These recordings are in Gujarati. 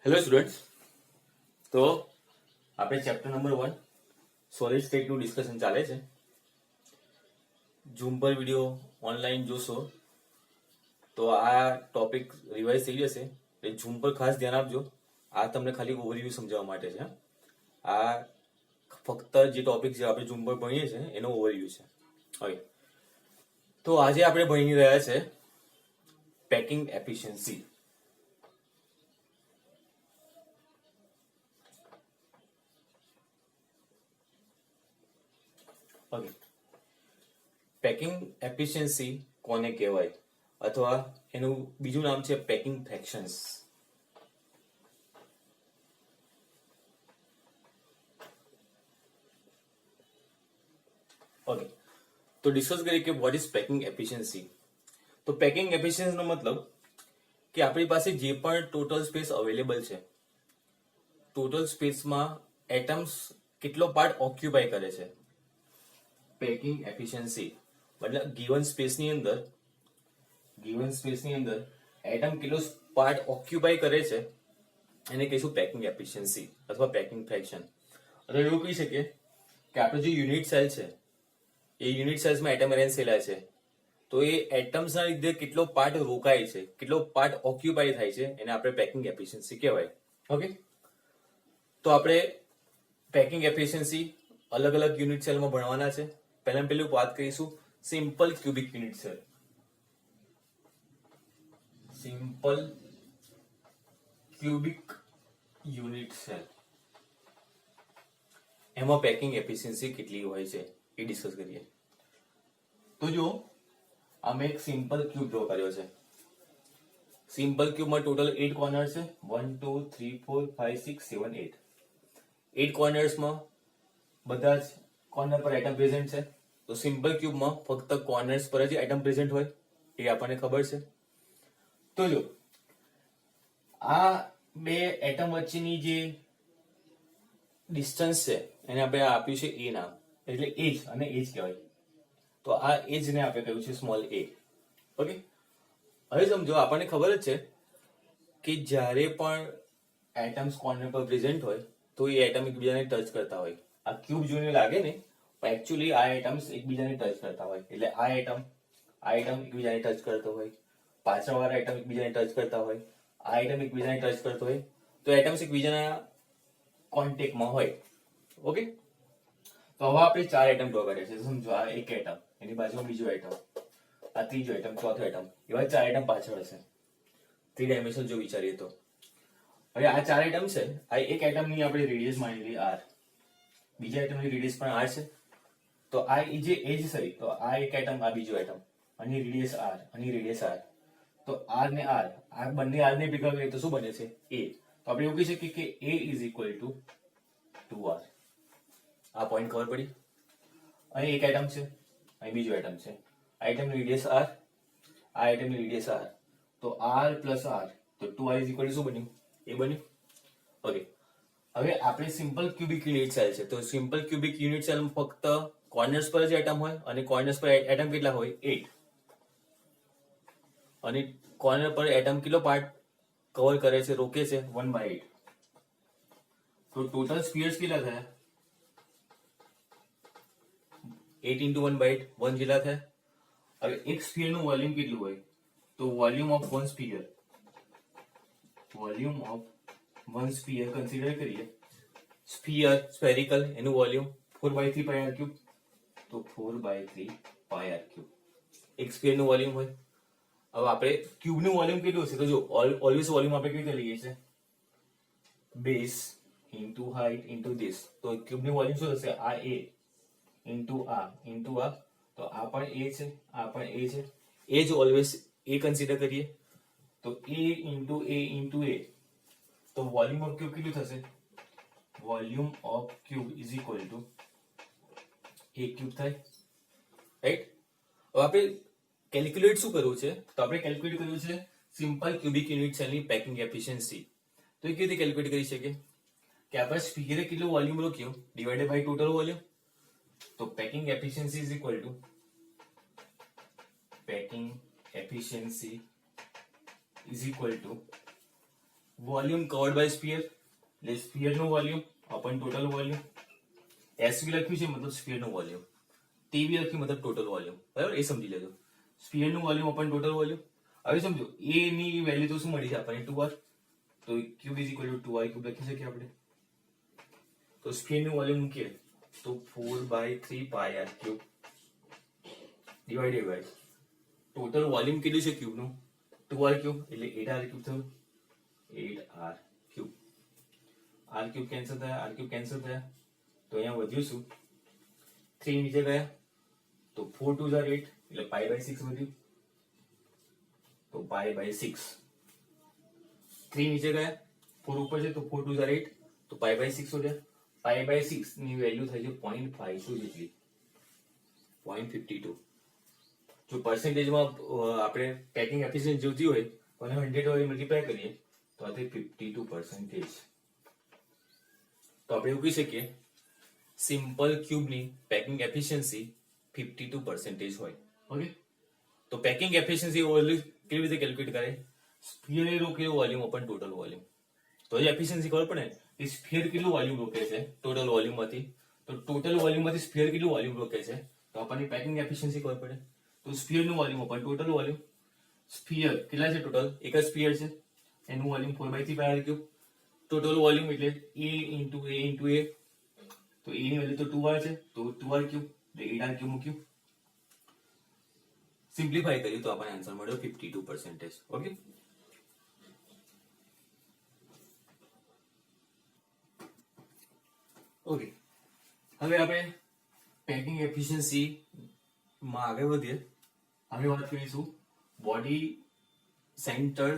હેલો સ્ટુડન્ટ્સ, તો આપણે ચેપ્ટર નંબર 1 સોલિડ સ્ટેટનું ડિસ્કશન ચાલે છે. ઝૂમ પર વિડીયો ઓનલાઈન જોશો તો આ ટોપિક રિવાઇઝ થઈ જશે. એટલે ઝૂમ પર ખાસ ધ્યાન આપજો. આ તમને ખાલી ઓવરવ્યૂ સમજાવવા માટે છે. આ ફક્ત જે ટોપિક જે આપણે ઝૂમ પર ભણીએ છીએ એનો ઓવરવ્યૂ છે. હવે તો આજે આપણે ભણી રહ્યા છે packing efficiency. Okay, packing efficiency કોને કહેવાય અથવા એનું બીજું નામ છે પેકિંગ ફ્રેક્શન્સ. ઓકે, તો ડિસ્કસ કરીએ કે વોટ ઇઝ પેકિંગ એફિશિયન્સી. તો પેકિંગ એફિશિયન્સી નો મતલબ કે આપણી પાસે જે પણ ટોટલ સ્પેસ અવેલેબલ છે, ટોટલ સ્પેસમાં એટમ્સ કેટલો પાર્ટ ઓક્યુપાય કરે છે. પેકિંગ એફિશિયન્સી મતલબ ગિવન સ્પેસની અંદર એટમ કેટલો પાર્ટ ઓક્યુપાય કરે છે એને કહીશું પેકિંગ એફિશિયન્સી અથવા પેકિંગ ફ્રેક્શન. અથવા એવું કહી શકીએ કે આપણો જે યુનિટ સેલ છે એ યુનિટ સેલ્સમાં એટમ અરેન્જ થયેલા છે, તો એ એટમ્સના લીધે કેટલો પાર્ટ રોકાય છે, કેટલો પાર્ટ ઓક્યુપાય થાય છે એને આપણે પેકિંગ એફિશિયન્સી કહેવાય. ઓકે, તો આપણે પેકિંગ એફિશિયન્સી અલગ અલગ યુનિટ સેલમાં ભણવાના છે. પહેલું વાત કરીશું simple cubic unit cell. Simple cubic unit cell એમાં પેકિંગ એફિશિયન્સી કેટલી હોય છે એ ડિસ્કસ કરીએ. તો જો અમે એક સિમ્પલ ક્યુબ ડ્રો કર્યો છે. સિમ્પલ ક્યુબમાં ટોટલ 8 કોર્નર છે. 1 2 3 4 5 6 7 8. 8 કોર્નર્સમાં બધા જ કોર્નર પર એટમ પ્રેઝન્ટ છે. તો સિમ્પલ ક્યુબમાં ફક્ત કોર્નર્સ પર જ એટમ પ્રેઝન્ટ હોય એ આપણને ખબર છે. તો જો આ બે એટમ વચ્ચેની જે ડિસ્ટન્સ છે એને આપણે આપ્યું છે એ નામ, એટલે એજ અને એજ કહેવાય. તો આ એજ ને આપણે કહ્યું છે સ્મોલ એ. ઓકે, હવે સમજો આપણને ખબર જ છે કે જ્યારે પણ એટમ્સ કોર્નર પર પ્રેઝન્ટ હોય તો એ એટમ એકબીજાને ટચ કરતા હોય. આ ક્યુબ જોઈને લાગે ને, પણ એકચ્યુઅલી આ એટમ્સ એકબીજાને ટચ કરતા હોય. એટલે આ એટમ એકબીજાને ટચ કરતો હોય, પાછળવાળા એટમ એકબીજાને ટચ કરતા હોય, આ એટમ એકબીજાને ટચ કરતો હોય, તો એટમ્સ એકબીજાના કોન્ટેક્ટમાં હોય. ઓકે, તો હવે આપણે 4 એટમ ડ્રો કર્યા છે. સમજો આ એક એટમ, એની બાજુમાં બીજો એટમ, આ ત્રીજો એટમ, ચોથો એટમ, એવા 4 એટમ પાછળ હશે. 3 ડાયમેન્શન જો વિચારીએ તો. હવે આ 4 એટમ છે, આ એક એટમની આપણે રેડિયસ માની લઈએ r, બીજા એટમની રેડિયસ પણ r છે. તો આ જે એજ થઈ, તો આ એક એટમ, આ બીજો એટમ, આની રેડિયસ r, આની રેડિયસ r. તો r ને r, આ બંને r ને ભેગા કરીએ તો શું બને છે a. તો આપણે એવું કહી શકીએ કે a is equal to 2r. આ પોઈન્ટ ખબર પડી. અહીં એક એટમ છે, અહીં બીજો એટમ છે. આ એટમની રેડિયસ r, આ એટમની રેડિયસ r. તો r પ્લસ r, તો 2r is equal to શું બન્યું? એ બન્યું. ઓકે, હવે આપણે સિમ્પલ ક્યુબિક યુનિટ સેલ છે. તો સિમ્પલ ક્યુબિક યુનિટ સેલ ફક્ત કોર્નર્સ પર જ એટમ હોય, અને કોર્નર્સ પર એટમ કેટલા હોય? 8. અને કોર્નર પર એટમ કેટલો પાર્ટ કવર કરે છે, રોકે છે? 1/8. તો ટોટલ સ્ફિયર્સ કેટલા થયા? 8 into 1/8, 1 જેટલા થયા. હવે એક સ્ફિયર નું વોલ્યુમ કેટલું હોય? તો volume of one sphere, consider કરીએ. સ્ફિયર, સ્ફેરિકલ, એનું વોલ્યુમ 4/3 પાઈ આર ક્યુબ. તો 4/3 પાઈ આર ક્યુબ એક સ્ફિયર નું વોલ્યુમ હોય. હવે આપણે ક્યુબ નું વોલ્યુમ કેટલું હશે? તો જો ઓલવેઝ વોલ્યુમ આપણે કેવી રીતે લઈએ છીએ? Base into height into this. તો ક્યુબ નું વોલ્યુમ શું થશે? આ a ઇન્ટુ આ ઇન્ટુ આ. તો આ પણ a છે, આ પણ a છે. એ જ ઓલવેઝ a કન્સિડર કરીએ. તો a into a into a. તો વોલ્યુમ ઓફ ક્યુબ કેટલું થશે? Volume of cube is equal two a cube થાય. રાઈટ? હવે આપણે કેલ્ક્યુલેટ શું કરવું છે? તો આપણે કેલ્ક્યુલેટ કરવું છે સિમ્પલ ક્યુબિક યુનિટ સેલની પેકિંગ એફિશિયન્સી. તો એ કેવી રીતે કેલ્ક્યુલેટ કરી શકીએ? કે આપણે સ્ફિયરે કેટલું વોલ્યુમ રોક્યું ડિવાઇડેડ બાય ટોટલ વોલ્યુમ. તો packing efficiency is equal to packing efficiency is equal to volume covered by sphere, એટલે સ્ફિયર નું volume upon total volume. SV લખ્યું છે મતલબ સ્ફિયર નું વોલ્યુમ, ટીવી લખ્યું મતલબ ટોટલ વોલ્યુમ. બરાબર, એ સમજી લેજો. સ્ફિયર નું વોલ્યુમ અપન ટોટલ વોલ્યુમ. હવે સમજો એ ની વેલ્યુ તો શું મળી છે આપણને 2r, તો cube is equal two 2r cube લખી શકીએ આપણે. તો સ્ફિયર નું વોલ્યુમ મૂકીએ તો 4/3 pi R cube divided by total volume કેટલું છે ક્યુબ નું 2r ક્યુબ, એટલે 8r ક્યુબ થયું. 8r cube, r cube cancel થયા, r ક્યુબ કેન્સલ થયા, તો અહીંયા વધ્યું શું 3 નીચે ગયા તો 4 2 8, એટલે પાઈ બાય 6 વધ્યું, તો પાઈ બાય 6. 3 નીચે ગયા, 4 ઉપર છે તો 4 2 8, તો પાઈ બાય 6 વધ્યા. પાઈ બાય 6 ની વેલ્યુ થઈ છે 0.52 જેટલી, 0.52. જો પર્સન્ટેજમાં આપણે પેકિંગ એફિશિયન્સી જોતી હોય તો 100 વડે મલ્ટીપ્લાય કરીએ તો આ 52%. તો આપણે એવું કહી શકીએ સિમ્પલ ક્યુબની પેકિંગ એફિશિયન્સી 52% હોય. ઓકે, તો પેકિંગ એફિશિયન્સી કેવી રીતે કેલ્ક્યુલેટ કરે? સ્ફિયર એ રોકેલું વોલ્યુમ અપન ટોટલ વોલ્યુમ. તો એ એફિશિયન્સી ખબર પડે કે સ્ફિયર કેટલું વોલ્યુમ રોકે છે ટોટલ વોલ્યુમમાંથી, તો ટોટલ વોલ્યુમમાંથી સ્ફિયર કેટલું વોલ્યુમ રોકે છે તો આપણને પેકિંગ એફિશિયન્સી ખબર પડે. તો સ્ફિયર નું volume upon total volume. Sphere કેટલા છે ટોટલ? એક જ સ્ફિયર છે, એનું volume 4/3 pi R cube. Total volume એટલે a into a into a, તો a ની વેલ્યુ તો 2r છે તો 2r ક્યુબ, એટલે 8r ક્યુબ મૂક્યું. સિમ્પ્લિફાય કર્યું તો આપણને આન્સર મળ્યો 52%. ઓકે, ઓકે, હવે આપણે પેકિંગ એફિશિયન્સી માં આગળ વધીએ. હવે વાત કરીશું body centre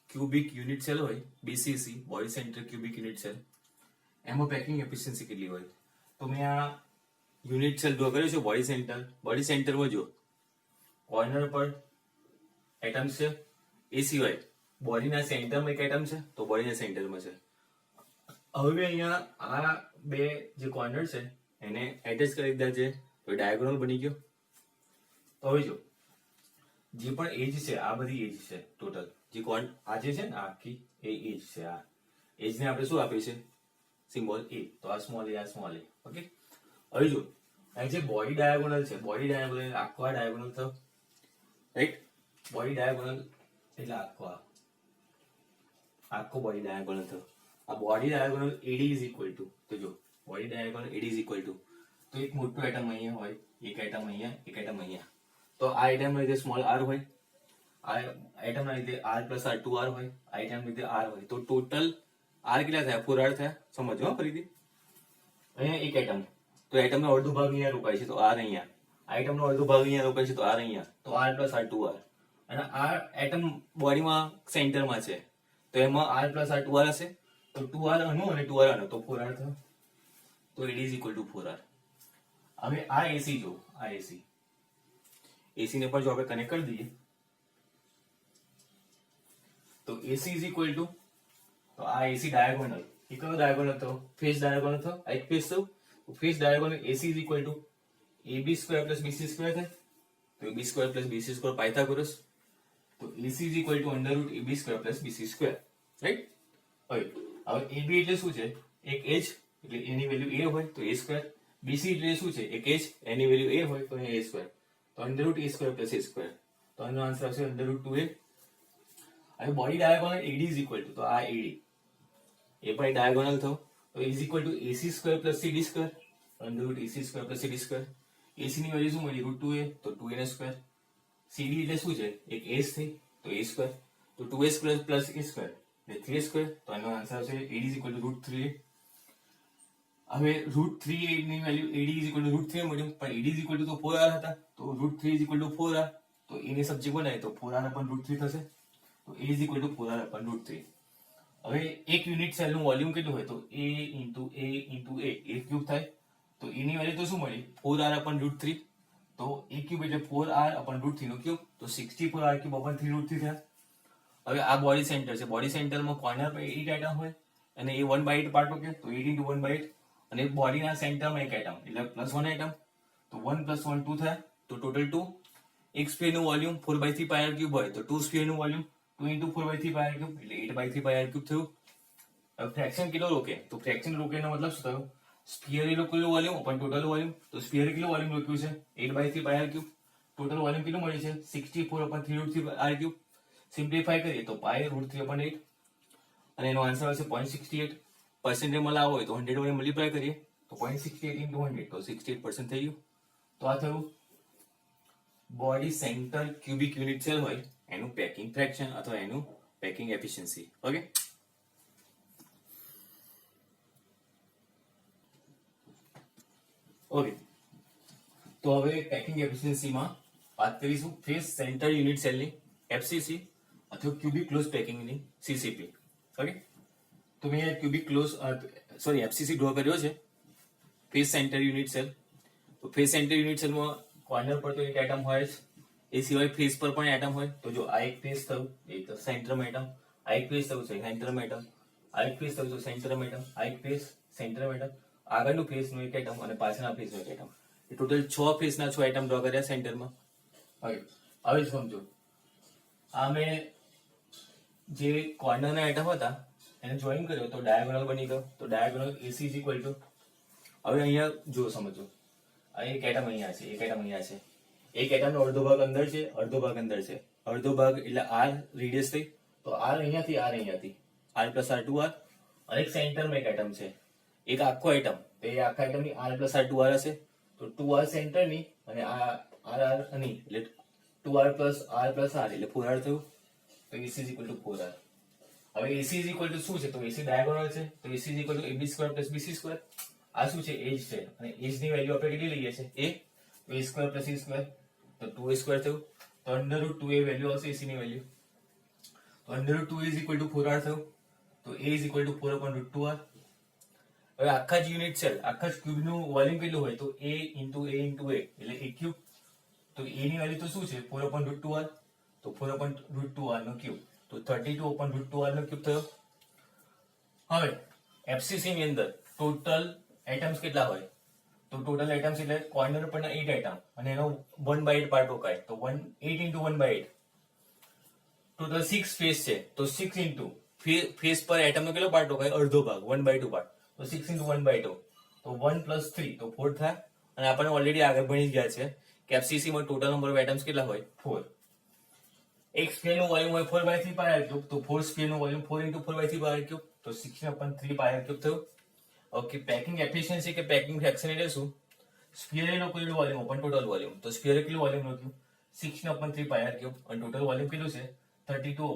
cubic unit cell હોય, BCC body centre cubic unit cell, એમાં પેકિંગ એફિશિયન્સી કેટલી હોય. તો મેં આ યુનિટ સેલ ડ્રો કર્યો છે બોડી સેન્ટર. બોડી સેન્ટરમાં જો કોર્નર પર એટમ્સ છે, એ સિવાય બોડીના સેન્ટરમાં એક એટમ છે, તો બોડીના સેન્ટરમાં છે. હવે અહીંયા આ બે જે કોર્નર છે એને એટેચ કરી દીધા છે, તો ડાયાગોનલ બની ગયો. તો હવે જો જે પણ એજ છે, આ બધી એજ છે ટોટલ, જે આ જે છે ને આખી એ એજ છે. આ એજ ને આપણે શું આપીએ છે સિમ્બોલ a, તો આ સ્મોલ a, આ સ્મોલ a. ઓકે, હવે જો અહીં જે બોડી ડાયાગોનલ છે, બોડી ડાયાગોનલ આખો આ ડાયાગોનલ થયો, રાઈટ. બોડી ડાયાગોનલ એટલે આખો બોડી ડાયાગોનલ થયો. આ body diagonal AD is equal two, તો જો body diagonal AD is equal two, તો એક મોટું એટમ અહીંયા હોય, એક એટમ અહીંયા, એક એટમ અહીંયા. તો આ એટમ ના લીધે સ્મોલ r હોય, આ એટમ ના લીધે r પ્લસ r 2r હોય, આ એટમ ના લીધે r હોય. તો ટોટલ r કેટલા થયા? 4r થયા. સમજો ફરીથી. અહીંયા એક એટમ, તો એટમ નો અડધો ભાગ અહીંયા રોકાય છે, તો r અહીંયા. આ એટમ નો અડધો ભાગ અહીંયા રોકાય છે, તો r અહીંયા. તો r પ્લસ r 2r. અને આ એટમ બોડીમાં સેન્ટરમાં છે, તો એમાં r પ્લસ r 2r હશે, તો 2r આનું અને 2r આનું, તો 4r થયો. તો it is equal to 4r. હવે આ AC જો, આ AC ને પણ જો આપણે કનેક્ટ કરી દઈએ તો AC is equal to, તો આ AC ડાયાગોનલ, એ કયો ડાયાગોનલ થયો? ફેસ ડાયાગોનલ થયો. આ એક ફેસ થયો, તો face diagonal AC is equal to AB square plus BC square થાય. તો AB square plus BC square Pythagoras, તો AC is equal to under route AB square plus BC square, right. હવે AB એટલે શું છે? એક એજ, એટલે એની વેલ્યુ a હોય તો a સ્ક્વેર. BC એટલે શું છે? એક એજ, એની વેલ્યુ a હોય તો a સ્ક્વેર, તો under route a square plus a square. તો આનો આન્સર આવશે અંડર રૂટ 2a. હવે body diagonal AD is equal two, તો આ AD એ પણ ડાયાગોનલ થયો, તો is equal two AC square plus CD square, under route AC square plus CD square. AC ની વેલ્યુ શું મળી? રૂટ 2a, તો 2a સ્ક્વેર. CD એટલે શું છે? એક એજ થઈ, તો a સ્ક્વેર, તો 2a square plus a square એટલે 3a સ્ક્વેર. તો આનો આન્સર આવશે AD is equal to root 3a. હવે રૂટ 3a ની value AD is equal to root 3 મળ્યું, પણ AD ઇઝ ઇક્વલ ટુ તો 4r હતા, તો route 3 is equal two 4r, તો a ની સબ્જેક્ટ બનાવીએ તો 4r અપન રૂટ 3 થશે. તો a is equal two 4r અપન route 3. હવે એક યુનિટ સેલ નું વોલ્યુમ કેટલું હોય? તો a into a into a, a cube થાય. તો a ની વેલ્યુ તો શું મળી? 4r અપન route 3. તો a ક્યુબ એટલે 4r અપન રૂટ 3 નો ક્યુબ, તો 64r ક્યુબ અપન 3 રૂટ 3 થયા. હવે આ બોડી સેન્ટર છે, બોડી સેન્ટરમાં કોર્નર પર 8 એટમ હોય અને એ 1/8 પાર્ટ ઓકે, તો 8 into 1/8. અને બોડીના સેન્ટરમાં એક એટમ એટલે પ્લસ 1 એટમ, તો 1 + 1 2 થાય, તો ટોટલ 2. એક સ્ફિયર નું વોલ્યુમ 4/3 પાઈ આર ક્યુબ હોય તો 2 સ્ફિયર નું વોલ્યુમ, 2 into 4/3 પાય r ક્યુબ એટલે 8/3 પાય r ક્યુબ થયું. હવે ફ્રેક્શન કેટલો રોકે? તો ફ્રેક્શન રોકે એનો મતલબ શું થયો? સ્ફિયર એ કેટલું વોલ્યુમ પણ ટોટલ વોલ્યુમ. તો સ્ફિયર કેટલું વોલ્યુમ રોક્યું છે? 8/3 પાય r ક્યુબ. ટોટલ વોલ્યુમ કેટલું મળે છે? 64/3 r ક્યુબ. સિમ્પ્લિફાય કરીએ તો પાય √3/8 અને એનો આન્સર આવશે 0.68. પર્સન્ટેજ માં લાવો હોય તો 100 વડે મલ્ટીપ્લાય કરીએ તો 0.68 into 100 તો 68% થઈ ગયું. તો આ થયું body centre cubic unit cell હોય એનું પેકિંગ ફ્રેક્શન અથવા એનું પેકિંગ એફિશિયન્સી. Okay, okay. તો હવે પેકિંગ એફિશિયન્સીમાં વાત કરીશું ફેસ સેન્ટર યુનિટ સેલની એફસીસી અથવા ક્યુબિક ક્લોઝ પેકિંગની સીસીપી. ઓકે, તો મેં ક્યુબિક ક્લોઝ એફસીસી ડ્રો કર્યો છે ફેસ સેન્ટર યુનિટ સેલ. તો ફેસ સેન્ટર યુનિટ સેલમાં કોર્નર પર તો એક એટમ હોય જ, એ સિવાય ફેસ પર પણ એટમ હોય. તો જો આ એક ફેસ થયું એક સેન્ટરમાં એટમ, આ એક ફેસ થયું છે સેન્ટરમાં એટમ, આ એક ફેસ થયું છે સેન્ટરમાં એટમ, આ એક ફેસ સેન્ટરમાં એટમ, આગળનું ફેસનું એક એટમ અને પાછળના ફેસનું એક એટમ. એ ટોટલ 6 ફેસના 6 એટમ ડ્રો કર્યા સેન્ટરમાં. હવે સમજો આ મેં જે કોર્નરના એટમ હતા એને જોઈન કર્યો તો ડાયાગોનલ બની ગયો. તો diagonal AC is equal two, હવે અહીંયા જો સમજો આ એક એટમ અહીંયા છે, એક એટમ અહીંયા છે, એક એટમનો અડધો ભાગ અંદર છે, અડધો ભાગ અંદર છે, અડધો ભાગ એટલે r રેડિયસ થઈ. તો r અહીંયાથી r અહીંયાથી r પ્લસ r 2r અને એક સેન્ટરમાં એક એટમ છે, એક આખો એટમ, તો એ આખા એટમની r પ્લસ r 2r હશે. તો 2r સેન્ટરની અને આ r અને એટલે 2r પ્લસ r એટલે 4r થયું. તો AC is equal two 4r. હવે AC ઇઝ ઇક્વલ ટુ શું છે? તો AC ડાયાગોનલ છે તો AC is equal two AB² plus BC². આ શું છે? એજ છે અને એજ ની વેલ્યુ આપણે કેટલી લઈએ છીએ? a, a² પ્લસ e², તો 2a² થયું. તો √2a વેલ્યુ આવશે AC ની વેલ્યુ. તો √2a is equal two 4r થયું. તો a is equal two 4/√2r. હવે આખા જ યુનિટ સેલ આખા જ ક્યુબ નું વોલ્યુમ કેટલું હોય? તો a into a એટલે a ક્યુબ. તો a ની વેલ્યુ તો શું છે? 4/√2r. તો 4/√2r નો ક્યુબ તો 32/√2r નો ક્યુબ થયો. હવે એફસીસી ની અંદર ટોટલ એટમ્સ કેટલા હોય? તો ટોટલ એટમ્સ એટલે કોર્નર પરના 8 એટમ અને એનો 1/8 પાર્ટ રોકાય. તો 8 into 1/8 ટોટલ 6 ફેસ છે. તો 6 into ફેસ પર એટમ નો કેટલો પાર્ટ રોકાય? અડધો ભાગ, 1/2 પાર્ટ. તો 6 into 1/2 તો 1 plus 3 તો 4 થાય. અને આપણે ઓલરેડી આગળ ભણી ગયા છે કે એફસીસી માં ટોટલ નંબર ઓફ એટમ્સ કેટલા હોય? 4. એક સ્ફિયર નું વોલ્યુમ હોય 4/3 પાય r ક્યુબ. તો 4 સ્ફિયર નું વોલ્યુમ 4 into 4/3 પાય r ક્યુબ તો 16/3 પાય r ક્યુબ થયું. ઓકે, પેકિંગ એફિશિયન્સી કે પેકિંગ ફ્રેક્શન એટલે શું? સ્ફિયર એનો કેટલું વોલ્યુમ ઓપન ટોટલ વોલ્યુમ. તો સ્ફિયર કેટલું વોલ્યુમ લખ્યું? 16/3 પાય r ક્યુબ અને ટોટલ વોલ્યુમ કેટલું છે? 32/2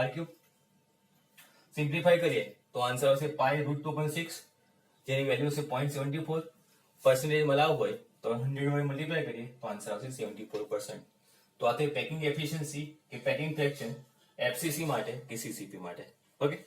r ક્યુબ. સિમ્પ્લિફાય કરીએ તો આન્સર આવશે પાય √2/6 જેની વેલ્યુ છે 0.74. પર્સન્ટેજ માં લાવવું હોય તો 100 વડે મલ્ટીપ્લાય કરીએ તો આન્સર આવશે 74%. તો આ તે પેકિંગ એફિશિયન્સી કે પેકિંગ ફ્રેક્શન એફસીસી માટે કે સીસીપી માટે. ઓકે.